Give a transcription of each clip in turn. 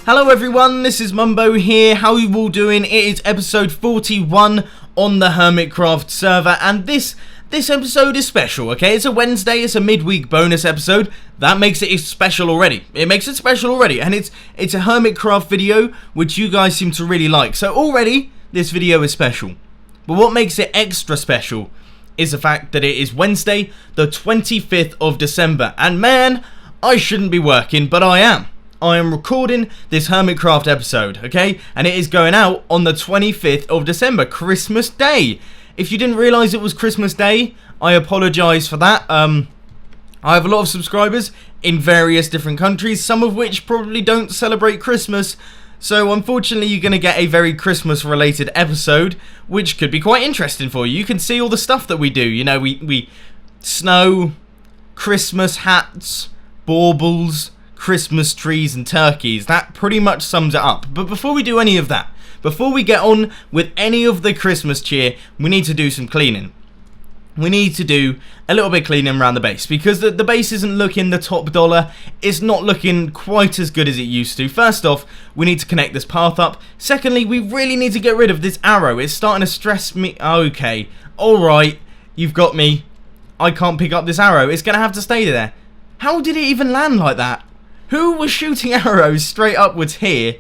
Hello everyone, this is Mumbo here. How are you all doing? It is episode 41 on the HermitCraft server, and this episode is special, okay? It's a Wednesday, it's a midweek bonus episode. That makes it special already. It makes it special already, and it's a HermitCraft video, which you guys seem to really like. So already, this video is special. But what makes it extra special is the fact that it is Wednesday, the 25th of December. And man, I shouldn't be working, but I am. I am recording this HermitCraft episode, okay? And it is going out on the 25th of December, Christmas Day. If you didn't realise it was Christmas Day, I apologise for that. I have a lot of subscribers in various different countries, some of which probably don't celebrate Christmas. So unfortunately, you're going to get a very Christmas-related episode, which could be quite interesting for you. You can see all the stuff that we do. You know, we snow, Christmas hats, baubles, Christmas trees and turkeys. That pretty much sums it up. But before we do any of that, before we get on with any of the Christmas cheer, we need to do some cleaning. We need to do a little bit of cleaning around the base, because the base isn't looking the top dollar. It's not looking quite as good as it used to. First off, we need to connect this path up. Secondly, we really need to get rid of this arrow. It's starting to stress me. Okay, alright, you've got me. I can't pick up this arrow. It's going to have to stay there. How did it even land like that? Who was shooting arrows straight upwards here?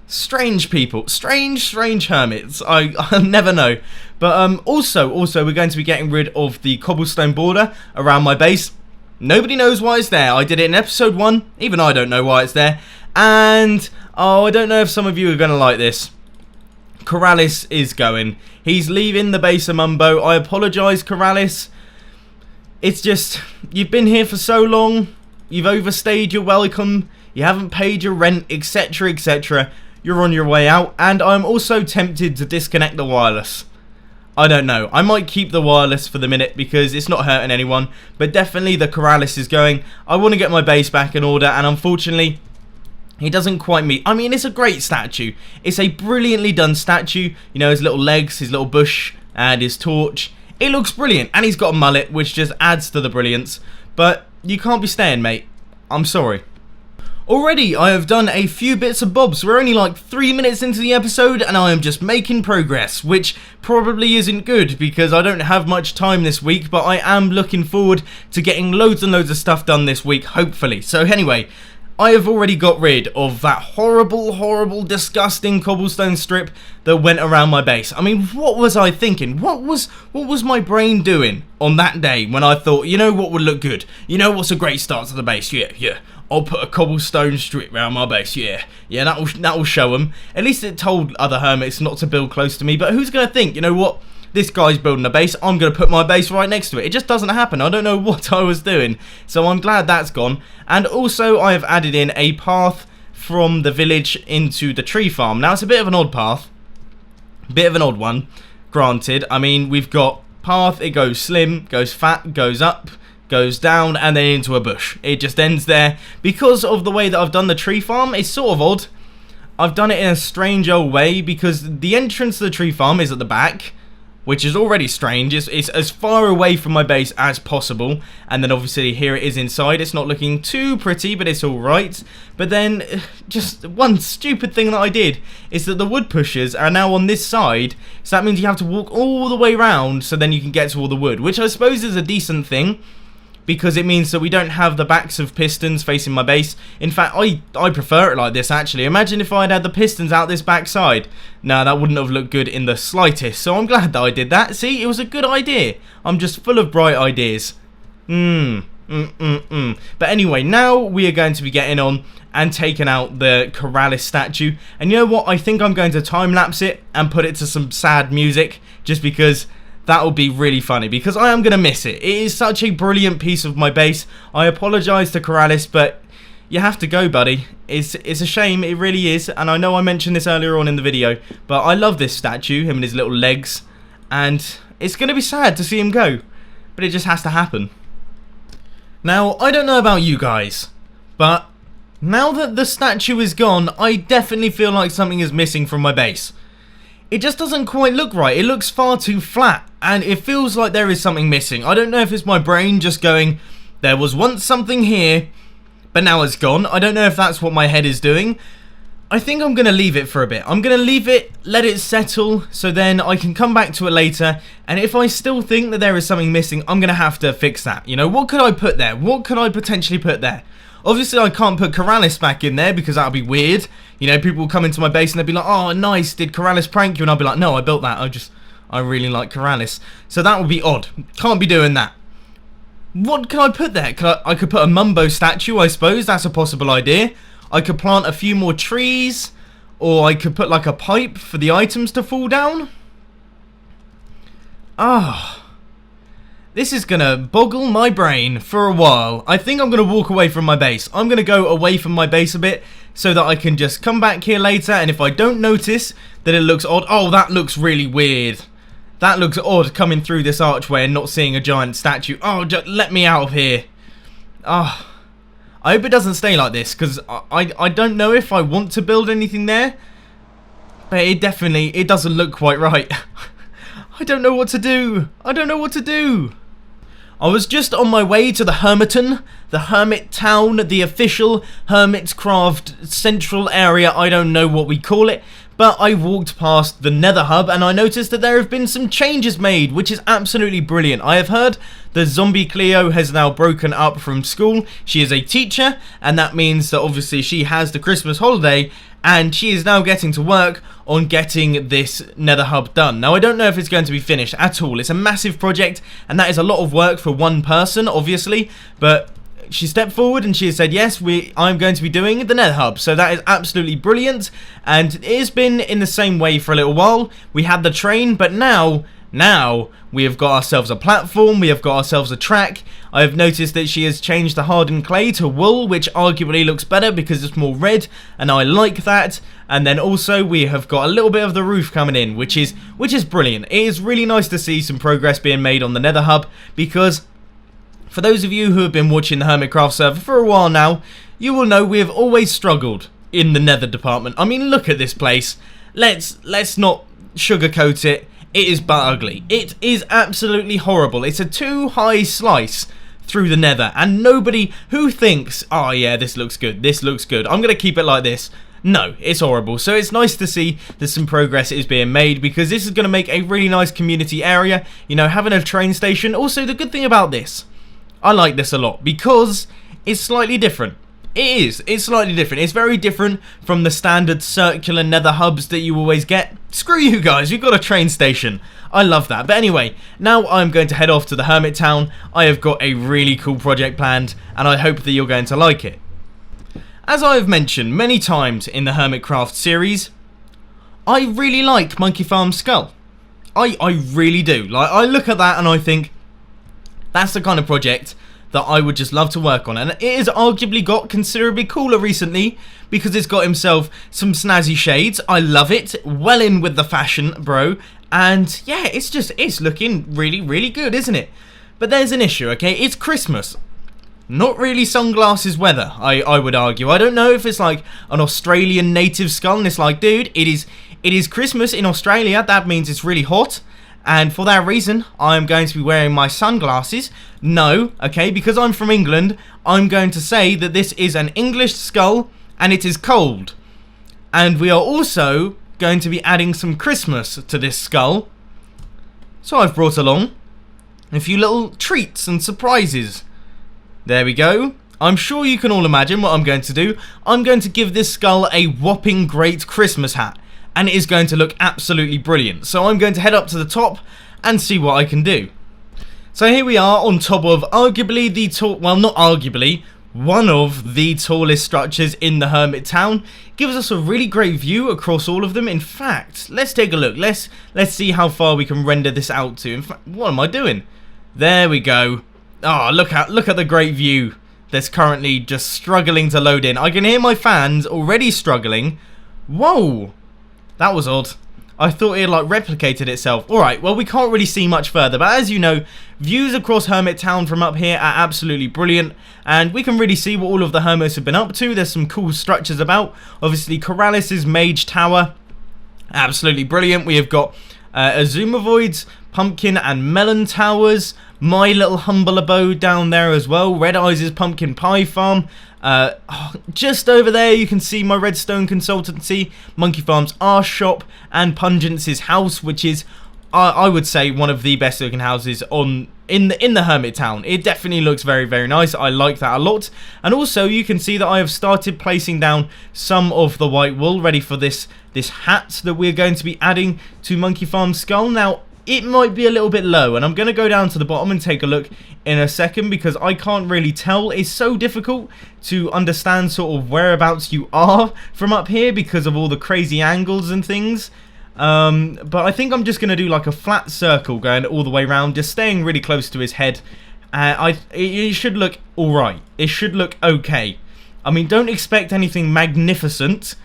Strange people. Strange hermits. I'll never know. But also, we're going to be getting rid of the cobblestone border around my base. Nobody knows why it's there. I did it in episode 1. Even I don't know why it's there. And, I don't know if some of you are going to like this. Corrales is going. He's leaving the base of Mumbo. I apologise, Corrales. It's just, you've been here for so long. You've overstayed your welcome, you haven't paid your rent, etc, etc. You're on your way out, and I'm also tempted to disconnect the wireless. I don't know, I might keep the wireless for the minute because it's not hurting anyone, but definitely the Corrales is going. I want to get my base back in order, and unfortunately, he doesn't quite meet. I mean, it's a great statue. It's a brilliantly done statue. You know, his little legs, his little bush, and his torch. It looks brilliant, and he's got a mullet, which just adds to the brilliance. But you can't be staying, mate. I'm sorry. Already, I have done a few bits of bobs. We're only like 3 minutes into the episode, and I am just making progress, which probably isn't good because I don't have much time this week, but I am looking forward to getting loads and loads of stuff done this week, hopefully. So anyway, I have already got rid of that horrible, disgusting cobblestone strip that went around my base. I mean, what was I thinking? What was my brain doing on that day when I thought, you know what would look good? You know what's a great start to the base? Yeah. I'll put a cobblestone strip around my base. Yeah, that'll show them. At least it told other hermits not to build close to me. But who's gonna think? You know what? This guy's building a base, I'm going to put my base right next to it. It just doesn't happen. I don't know what I was doing. So I'm glad that's gone. And also I have added in a path from the village into the tree farm. Now it's a bit of an odd path. Bit of an odd one, granted. I mean, we've got path, it goes slim, goes fat, goes up, goes down, and then into a bush. It just ends there. Because of the way that I've done the tree farm, it's sort of odd. I've done it in a strange old way because the entrance to the tree farm is at the back, which is already strange. It's as far away from my base as possible. And then obviously here it is inside. It's not looking too pretty, but it's alright. But then, just one stupid thing that I did is that the wood pushers are now on this side. So that means you have to walk all the way around so then you can get to all the wood. Which I suppose is a decent thing, because it means that we don't have the backs of pistons facing my base. In fact, I prefer it like this, actually. Imagine if I'd had the pistons out this back side. No, that wouldn't have looked good in the slightest. So I'm glad that I did that. See, it was a good idea. I'm just full of bright ideas. But anyway, now we are going to be getting on and taking out the Corrales statue. And you know what? I think I'm going to time-lapse it and put it to some sad music, just because that will be really funny, because I am going to miss it. It is such a brilliant piece of my base. I apologise to Corrales, but you have to go, buddy. It's a shame, it really is. And I know I mentioned this earlier on in the video, but I love this statue, him and his little legs. And it's going to be sad to see him go, but it just has to happen. Now, I don't know about you guys, but now that the statue is gone, I definitely feel like something is missing from my base. It just doesn't quite look right. It looks far too flat, and it feels like there is something missing. I don't know if it's my brain just going, there was once something here, but now it's gone. I don't know if that's what my head is doing, I think I'm going to leave it for a bit. I'm going to leave it, let it settle, so then I can come back to it later. And if I still think that there is something missing, I'm going to have to fix that. You know, what could I put there? What could I potentially put there? Obviously, I can't put Corrales back in there because that would be weird. You know, people will come into my base and they'd be like, oh, nice, did Corrales prank you? And I'll be like, no, I built that. I really like Corrales. So that would be odd. Can't be doing that. What can I put there? I could put a Mumbo statue, I suppose. That's a possible idea. I could plant a few more trees, or I could put like a pipe for the items to fall down. This is gonna boggle my brain for a while. I think I'm gonna walk away from my base. I'm gonna go away from my base a bit so that I can just come back here later, and if I don't notice that it looks odd, oh, that looks really weird. That looks odd coming through this archway and not seeing a giant statue. Oh, just let me out of here. I hope it doesn't stay like this, because I don't know if I want to build anything there. But it doesn't look quite right. I don't know what to do. I don't know what to do. I was just on my way to the Hermiton, the Hermit Town, the official HermitCraft central area. I don't know what we call it. But I walked past the Nether Hub and I noticed that there have been some changes made, which is absolutely brilliant. I have heard that Zombie Cleo has now broken up from school. She is a teacher, and that means that obviously she has the Christmas holiday, and she is now getting to work on getting this Nether Hub done. Now, I don't know if it's going to be finished at all. It's a massive project, and that is a lot of work for one person, obviously, but she stepped forward and she said, yes, I'm going to be doing the Nether Hub. So that is absolutely brilliant. And it has been in the same way for a little while. We had the train, but now we have got ourselves a platform. We have got ourselves a track. I have noticed that she has changed the hardened clay to wool, which arguably looks better because it's more red, and I like that. And then also we have got a little bit of the roof coming in, which is brilliant. It is really nice to see some progress being made on the Nether Hub, because for those of you who have been watching the HermitCraft server for a while now, you will know we have always struggled in the Nether department. I mean, look at this place. Let's not sugarcoat it. It is but ugly. It is absolutely horrible. It's a too high slice through the Nether, and nobody who thinks, oh yeah, this looks good, I'm going to keep it like this. No, it's horrible. So it's nice to see that some progress is being made, because this is going to make a really nice community area. You know, having a train station. Also, the good thing about this, I like this a lot because it's slightly different. It's slightly different. It's very different from the standard circular Nether hubs that you always get. Screw you guys, you've got a train station. I love that. But anyway, now I'm going to head off to the Hermit Town. I have got a really cool project planned, and I hope that you're going to like it. As I have mentioned many times in the HermitCraft series, I really like Monkey Farm Skull. I really do. Like, I look at that and I think, that's the kind of project that I would just love to work on. And it has arguably got considerably cooler recently because it's got himself some snazzy shades. I love it. Well in with the fashion, bro. And yeah, it's looking really, really good, isn't it? But there's an issue, okay? It's Christmas. Not really sunglasses weather, I would argue. I don't know if it's like an Australian native skull and it's like, dude, it is Christmas in Australia. That means it's really hot. And for that reason, I'm going to be wearing my sunglasses. No, okay, because I'm from England, I'm going to say that this is an English skull and it is cold. And we are also going to be adding some Christmas to this skull. So I've brought along a few little treats and surprises. There we go. I'm sure you can all imagine what I'm going to do. I'm going to give this skull a whopping great Christmas hat. And it is going to look absolutely brilliant. So I'm going to head up to the top and see what I can do. So here we are on top of arguably the well, not arguably, one of the tallest structures in the Hermit Town. Gives us a really great view across all of them. In fact, let's take a look. Let's see how far we can render this out to. In fact, what am I doing? There we go. Oh, look at the great view that's currently just struggling to load in. I can hear my fans already struggling. Whoa. That was odd. I thought it like replicated itself. Alright, well we can't really see much further, but as you know, views across Hermit Town from up here are absolutely brilliant, and we can really see what all of the Hermits have been up to. There's some cool structures about. Obviously, Corrales' Mage Tower, absolutely brilliant. We have got Azumavoid's pumpkin and melon towers, my little humble abode down there as well, Red Eyes' pumpkin pie farm. Just over there you can see my redstone consultancy, Monkey Farm's R shop, and Pungent's house, which is I would say one of the best looking houses in the Hermit Town. It definitely looks very, very nice. I like that a lot. And also you can see that I have started placing down some of the white wool ready for this hat that we're going to be adding to Monkey Farm's skull. Now it might be a little bit low, and I'm going to go down to the bottom and take a look in a second because I can't really tell. It's so difficult to understand sort of whereabouts you are from up here because of all the crazy angles and things. But I think I'm just going to do like a flat circle going all the way around, just staying really close to his head. It should look alright. It should look okay. I mean, don't expect anything magnificent,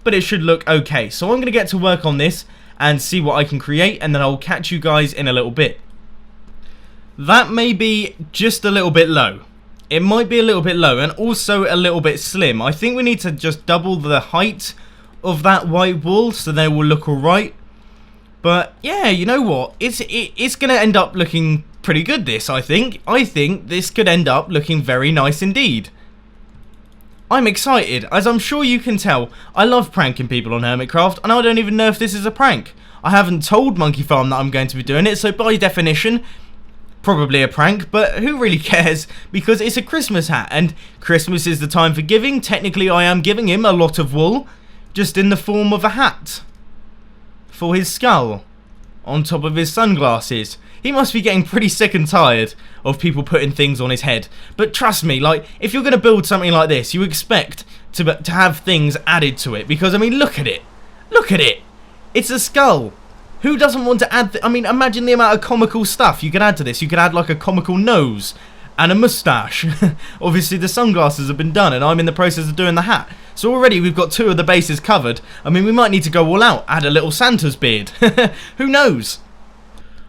but it should look okay. So I'm going to get to work on this and see what I can create, and then I'll catch you guys in a little bit. That may be just a little bit low. It might be a little bit low and also a little bit slim. I think we need to just double the height of that white wool so they will look alright. But yeah, you know what? It's going to end up looking pretty good, this, I think. I think this could end up looking very nice indeed. I'm excited, as I'm sure you can tell. I love pranking people on HermitCraft, and I don't even know if this is a prank. I haven't told Monkey Farm that I'm going to be doing it, so by definition, probably a prank, but who really cares? Because it's a Christmas hat, and Christmas is the time for giving. Technically, I am giving him a lot of wool, just in the form of a hat for his skull on top of his sunglasses. He must be getting pretty sick and tired of people putting things on his head. But trust me, like, if you're going to build something like this, you expect to have things added to it. Because, I mean, look at it. Look at it. It's a skull. Who doesn't want to add... I mean, imagine the amount of comical stuff you could add to this. You could add, like, a comical nose and a moustache. Obviously, the sunglasses have been done, and I'm in the process of doing the hat. So already we've got 2 of the bases covered. I mean, we might need to go all out. Add a little Santa's beard. Who knows?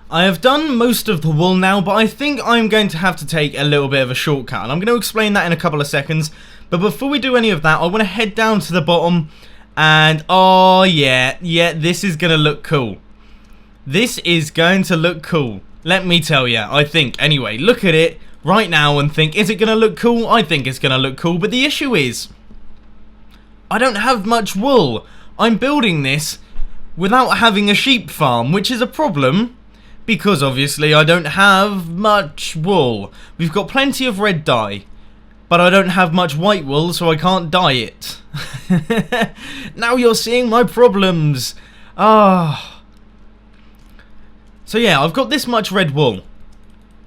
I have done most of the wool now, but I think I'm going to have to take a little bit of a shortcut, and I'm going to explain that in a couple of seconds. But before we do any of that, I want to head down to the bottom, and oh yeah, this is going to look cool. This is going to look cool. Let me tell you, I think. Anyway, look at it right now and think, is it going to look cool? I think it's going to look cool, but the issue is, I don't have much wool. I'm building this without having a sheep farm, which is a problem. Because obviously I don't have much wool. We've got plenty of red dye, but I don't have much white wool, so I can't dye it. Now you're seeing my problems. So yeah, I've got this much red wool.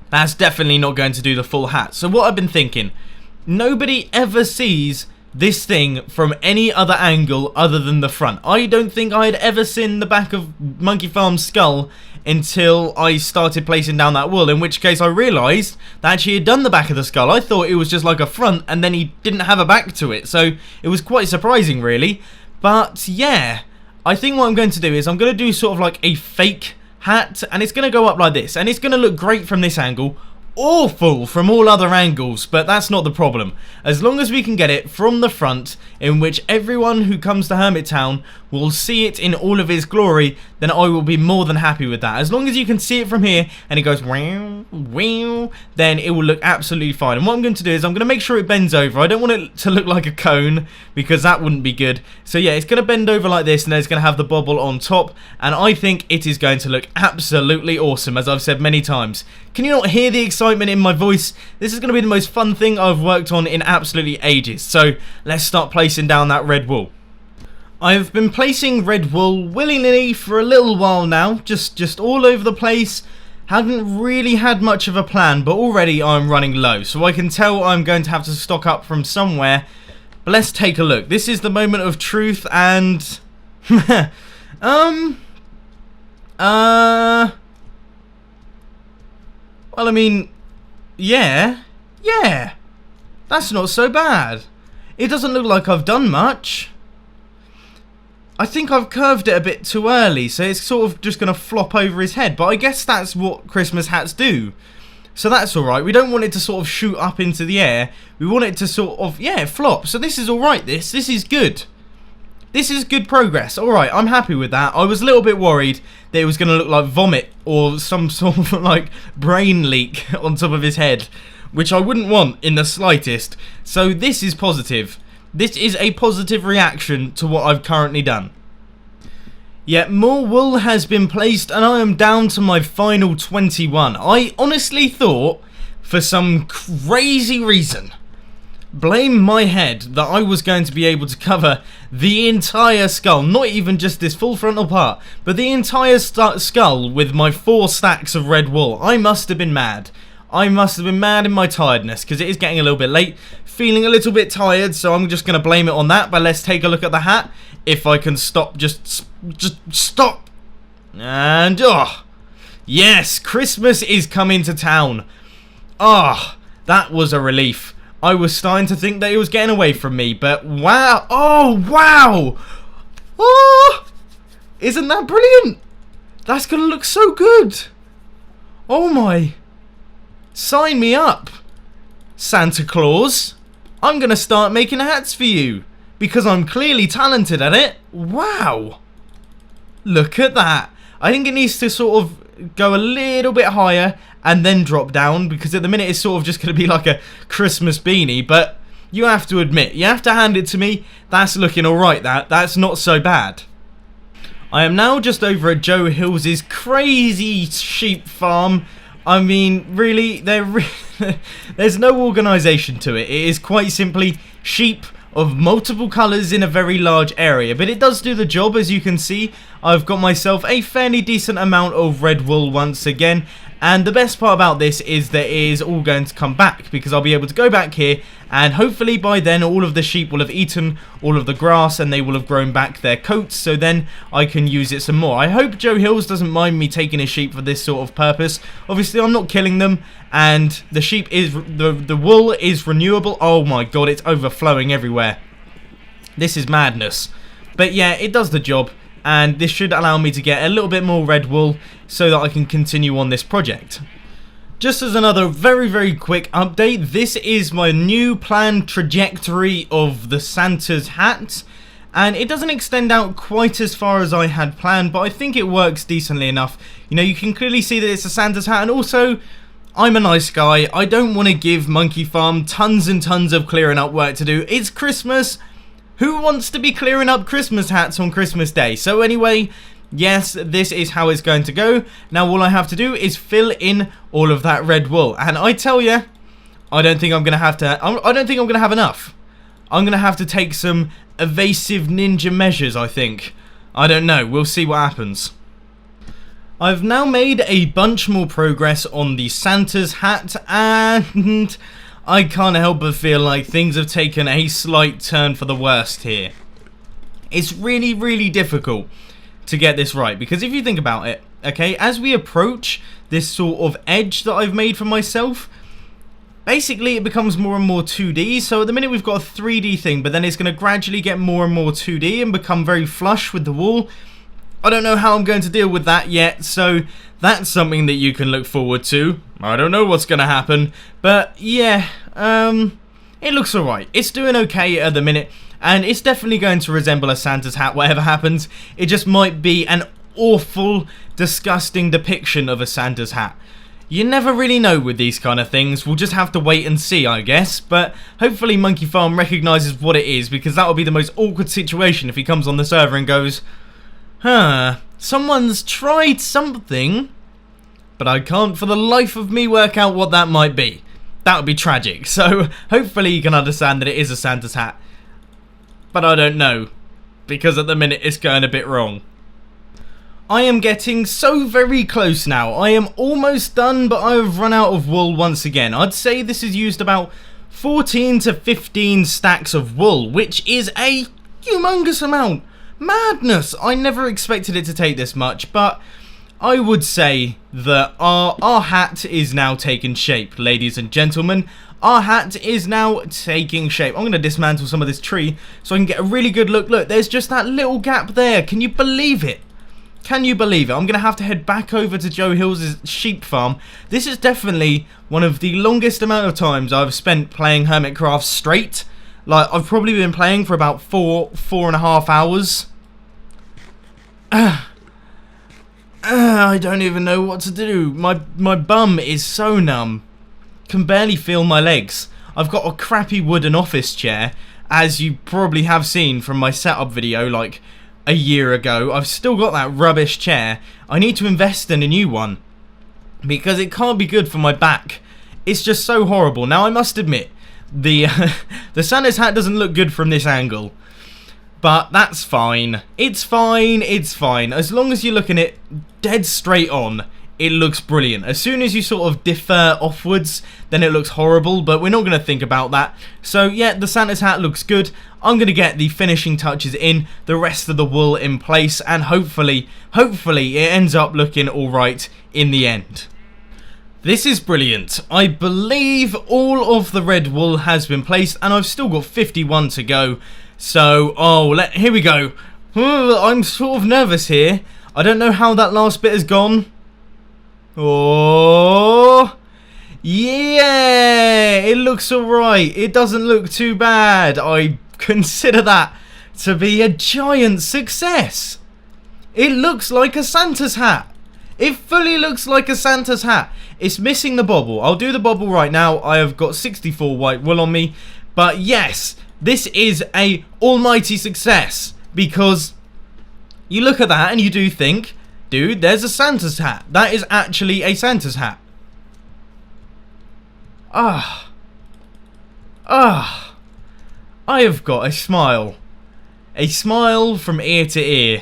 That's definitely not going to do the full hat. So what I've been thinking, nobody ever sees this thing from any other angle other than the front. I don't think I had ever seen the back of Monkey Farm's skull until I started placing down that wool, in which case I realised that he had done the back of the skull. I thought it was just like a front and then he didn't have a back to it, so it was quite surprising really. But yeah, I think what I'm going to do is I'm going to do sort of like a fake hat, and it's going to go up like this, and it's going to look great from this angle, awful from all other angles, but that's not the problem. As long as we can get it from the front, in which everyone who comes to Hermit Town will see it in all of its glory, then I will be more than happy with that. As long as you can see it from here and it goes wow, wow, then it will look absolutely fine. And what I'm going to do is I'm going to make sure it bends over. I don't want it to look like a cone because that wouldn't be good. So yeah, it's going to bend over like this, and then it's going to have the bobble on top, and I think it is going to look absolutely awesome, as I've said many times. Can you not hear the excitement in my voice? This is going to be the most fun thing I've worked on in absolutely ages. So let's start placing down that red wool. I've been placing red wool willy-nilly for a little while now, just all over the place. Haven't really had much of a plan, but already I'm running low, so I can tell I'm going to have to stock up from somewhere. But let's take a look. This is the moment of truth, and well, I mean, yeah, that's not so bad. It doesn't look like I've done much. I think I've curved it a bit too early, so it's sort of just going to flop over his head. But I guess that's what Christmas hats do. So that's alright. We don't want it to sort of shoot up into the air. We want it to sort of, yeah, flop. So this is alright, this is good. this is good progress. Alright, I'm happy with that. I was a little bit worried that it was going to look like vomit or some sort of like brain leak on top of his head, which I wouldn't want in the slightest. So this is positive. This is a positive reaction to what I've currently done. Yet more wool has been placed and I am down to my final 21. I honestly thought, for some crazy reason, blame my head, that I was going to be able to cover the entire skull, not even just this full frontal part, but the entire skull with my 4 stacks of red wool. I must have been mad. I must have been mad in my tiredness, because it is getting a little bit late, feeling a little bit tired, so I'm just going to blame it on that. But let's take a look at the hat. If I can stop, just stop. And, oh, yes, Christmas is coming to town. Ah, oh, that was a relief. I was starting to think that it was getting away from me, but wow. Oh, wow. Oh, isn't that brilliant? That's going to look so good. Oh, my. Sign me up, Santa Claus. I'm going to start making hats for you, because I'm clearly talented at it. Wow. Look at that. I think it needs to sort of go a little bit higher and then drop down, because at the minute it's sort of just going to be like a Christmas beanie. But you have to admit, you have to hand it to me, that's looking alright. That's not so bad. I am now just over at Joe Hills's crazy sheep farm. I mean, really, there's no organisation to it. It is quite simply sheep of multiple colours in a very large area, but it does do the job. As you can see, I've got myself a fairly decent amount of red wool once again, and the best part about this is that it is all going to come back, because I'll be able to go back here, and hopefully by then all of the sheep will have eaten all of the grass and they will have grown back their coats, so then I can use it some more. I hope Joe Hills doesn't mind me taking his sheep for this sort of purpose. Obviously I'm not killing them, and the sheep is, the wool is renewable. Oh my god, it's overflowing everywhere. This is madness. But yeah, it does the job, and this should allow me to get a little bit more red wool so that I can continue on this project. Just as another very quick update, this is my new planned trajectory of the Santa's hat, and it doesn't extend out quite as far as I had planned, but I think it works decently enough. You know, you can clearly see that it's a Santa's hat, and also, I'm a nice guy. I don't want to give Monkey Farm tons and tons of clearing up work to do. It's Christmas. Who wants to be clearing up Christmas hats on Christmas Day? So anyway, yes, this is how it's going to go. Now all I have to do is fill in all of that red wool, and I tell you, I don't think I'm gonna have to. I don't think I'm gonna have enough. I'm gonna have to take some evasive ninja measures, I think. I don't know. We'll see what happens. I've now made a bunch more progress on the Santa's hat, and I can't help but feel like things have taken a slight turn for the worst here. It's really difficult to get this right, because if you think about it, okay, as we approach this sort of edge that I've made for myself, basically it becomes more and more 2D. So at the minute we've got a 3D thing, but then it's going to gradually get more and more 2D and become very flush with the wall. I don't know how I'm going to deal with that yet, so that's something that you can look forward to. I don't know what's going to happen, but yeah, it looks alright. It's doing okay at the minute, and it's definitely going to resemble a Santa's hat, whatever happens. It just might be an awful, disgusting depiction of a Santa's hat. You never really know with these kind of things. We'll just have to wait and see, I guess. But hopefully Monkey Farm recognises what it is, because that would be the most awkward situation if he comes on the server and goes, huh, someone's tried something, but I can't for the life of me work out what that might be. That would be tragic. So hopefully you can understand that it is a Santa's hat. But I don't know, because at the minute it's going a bit wrong. I am getting so very close now. I am almost done, but I have run out of wool once again. I'd say this has used about 14 to 15 stacks of wool, which is a humongous amount. Madness! I never expected it to take this much, but I would say that our hat is now taking shape, ladies and gentlemen. Our hat is now taking shape. I'm going to dismantle some of this tree so I can get a really good look. Look, there's just that little gap there. Can you believe it? Can you believe it? I'm going to have to head back over to Joe Hills' sheep farm. This is definitely one of the longest amount of times I've spent playing HermitCraft straight. Like, I've probably been playing for about 4.5 hours. I don't even know what to do. My bum is so numb. Can barely feel my legs. I've got a crappy wooden office chair, as you probably have seen from my setup video like a year ago. I've still got that rubbish chair. I need to invest in a new one, because it can't be good for my back. It's just so horrible. Now, I must admit, the Santa's hat doesn't look good from this angle. But that's fine. It's fine, it's fine. As long as you're looking it dead straight on, it looks brilliant. As soon as you sort of defer offwards, then it looks horrible, but we're not going to think about that. So yeah, the Santa's hat looks good. I'm going to get the finishing touches in, the rest of the wool in place, and hopefully it ends up looking alright in the end. This is brilliant. I believe all of the red wool has been placed, and I've still got 51 to go. So, here we go. I'm sort of nervous here. I don't know how that last bit has gone. Oh, yeah, it looks alright. It doesn't look too bad. I consider that to be a giant success. It looks like a Santa's hat. It fully looks like a Santa's hat. It's missing the bobble. I'll do the bobble right now. I have got 64 white wool on me. But yes, this is a almighty success, because you look at that and you do think, dude, there's a Santa's hat. That is actually a Santa's hat. I have got a smile. A smile from ear to ear.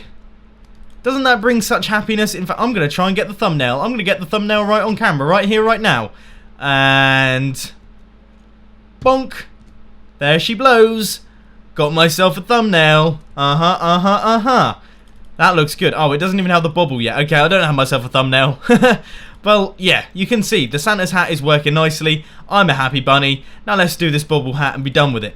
Doesn't that bring such happiness? In fact, I'm going to try and get the thumbnail. I'm going to get the thumbnail right on camera, right here, right now. And bonk. There she blows. Got myself a thumbnail. That looks good. Oh, it doesn't even have the bobble yet. Okay, I don't have myself a thumbnail. Well, yeah, you can see the Santa's hat is working nicely. I'm a happy bunny. Now let's do this bobble hat and be done with it.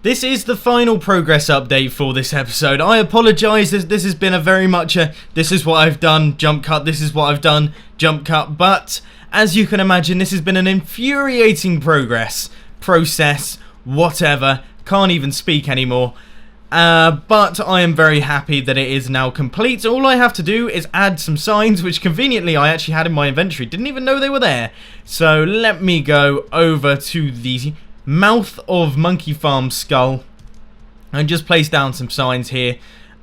This is the final progress update for this episode. I apologise, this has been a very much a, this is what I've done, jump cut, this is what I've done, jump cut. But, as you can imagine, this has been an infuriating process, whatever, can't even speak anymore. But I am very happy that it is now complete. All I have to do is add some signs, which conveniently I actually had in my inventory. Didn't even know they were there. So let me go over to the mouth of Monkey Farm Skull and just place down some signs here.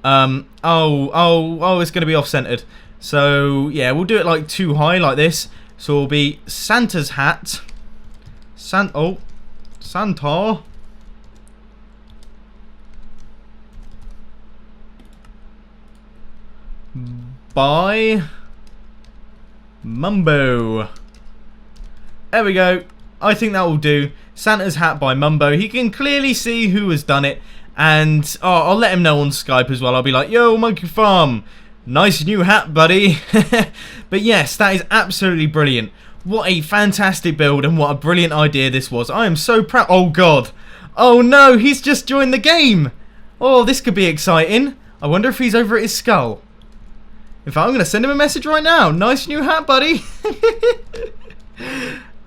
It's going to be off-centered. So yeah, we'll do it like too high, like this. So it'll be Santa's hat. Santa. By Mumbo. There we go. I think that will do. Santa's hat by Mumbo. He can clearly see who has done it. And I'll let him know on Skype as well. I'll be like, yo, Monkey Farm, nice new hat, buddy. But yes, that is absolutely brilliant. What a fantastic build, and what a brilliant idea this was. I am so proud. Oh, God. Oh, no, he's just joined the game. Oh, this could be exciting. I wonder if he's over at his skull. In fact, I'm going to send him a message right now. Nice new hat, buddy.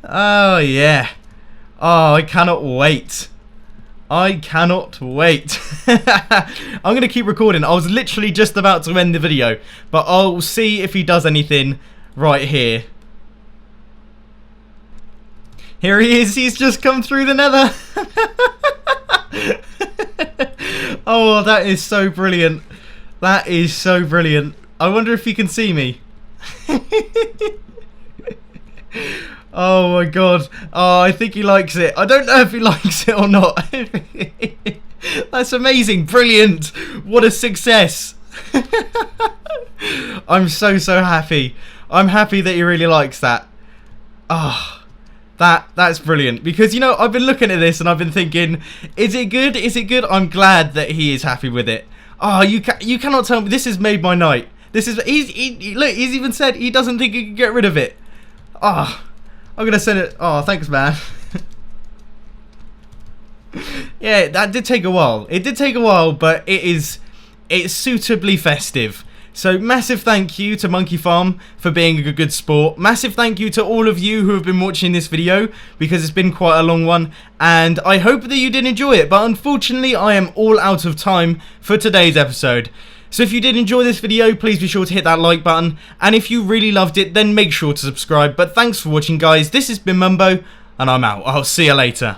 Oh, yeah. Oh, I cannot wait. I cannot wait. I'm going to keep recording. I was literally just about to end the video, but I'll see if he does anything right here. Here he is. He's just come through the nether. Oh, that is so brilliant. That is so brilliant. I wonder if he can see me. Oh my god. Oh, I think he likes it. I don't know if he likes it or not. That's amazing. Brilliant. What a success. I'm so happy. I'm happy that he really likes that. Ah, that's brilliant. Because, you know, I've been looking at this and I've been thinking, is it good? Is it good? I'm glad that he is happy with it. Oh, you cannot tell me. This has made my night. This is, look, he's even said he doesn't think he can get rid of it. Ah. I'm going to send it. Oh, thanks, man. Yeah, that did take a while. It did take a while, but it's suitably festive. So massive thank you to Monkey Farm for being a good sport. Massive thank you to all of you who have been watching this video, because it's been quite a long one, and I hope that you did enjoy it, but unfortunately I am all out of time for today's episode. So if you did enjoy this video, please be sure to hit that like button, and if you really loved it, then make sure to subscribe. But thanks for watching, guys. This has been Mumbo, and I'm out. I'll see you later.